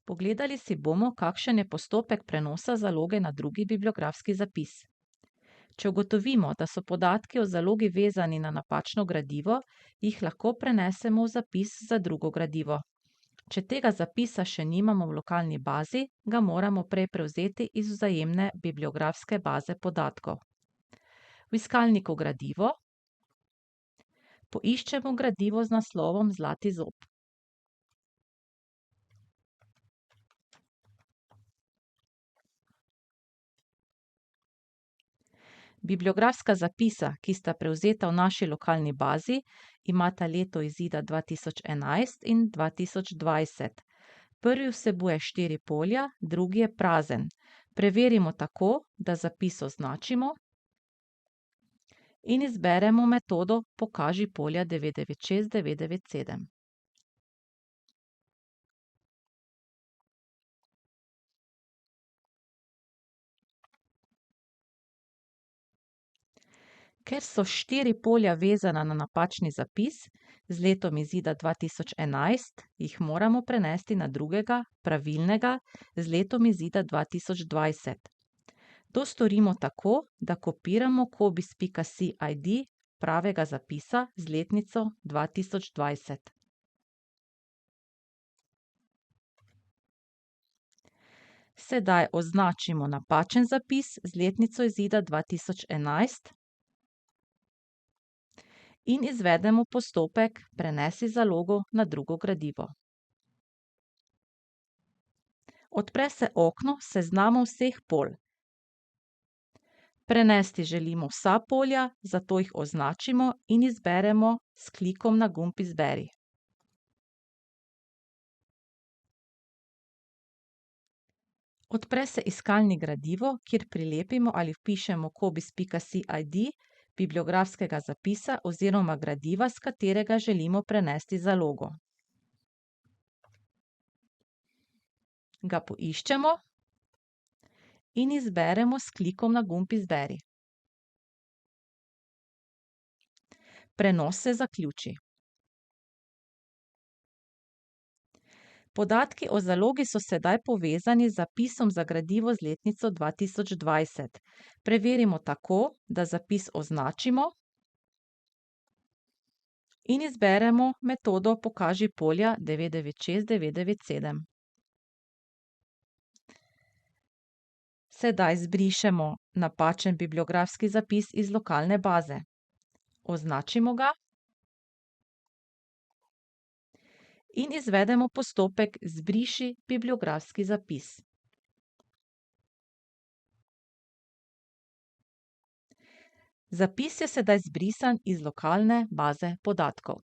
Pogledali si bomo, kakšen je postopek prenosa zaloge na drugi bibliografski zapis. Če ugotovimo, da so podatki o zalogi vezani na napačno gradivo, jih lahko prenesemo v zapis za drugo gradivo. Če tega zapisa še nimamo v lokalni bazi, ga moramo prej prevzeti iz vzajemne bibliografske baze podatkov. V iskalniku gradivo poiščemo gradivo z naslovom Zlati zob. Bibliografska zapisa, ki sta prevzeta v naši lokalni bazi, imata leto izida 2011 in 2020. Prvi vsebuje 4 polja, drugi je prazen. Preverimo tako, da zapis označimo in izberemo metodo Pokaži polja 996-997. Ker so 4 polja vezana na napačni zapis z letom izida 2011, jih moramo prenesti na drugega, pravilnega, z letom izida 2020. To storimo tako, da kopiramo cobiss.si ID pravega zapisa z letnico 2020. Sedaj označimo napačen zapis z letnico izida 2011 in izvedemo postopek Prenesi zalogo na drugo gradivo. Odpre se okno s seznamom vseh polj. Prenesti želimo vsa polja, zato jih označimo in izberemo s klikom na gumb Izberi. Odpre se iskalnik gradivo, kjer prilepimo ali vpišemo cobiss.si ID bibliografskega zapisa oziroma gradiva, s katerega želimo prenesti zalogo. Ga poiščemo in izberemo s klikom na gumb Izberi. Prenos se zaključi. Podatki o zalogi so sedaj povezani z zapisom za gradivo z letnico 2020. Preverimo tako, da zapis označimo in izberemo metodo Pokaži polja 996-997. Sedaj zbrišemo napačen bibliografski zapis iz lokalne baze. Označimo ga in izvedemo postopek Zbriši bibliografski zapis. Zapis je sedaj zbrisan iz lokalne baze podatkov.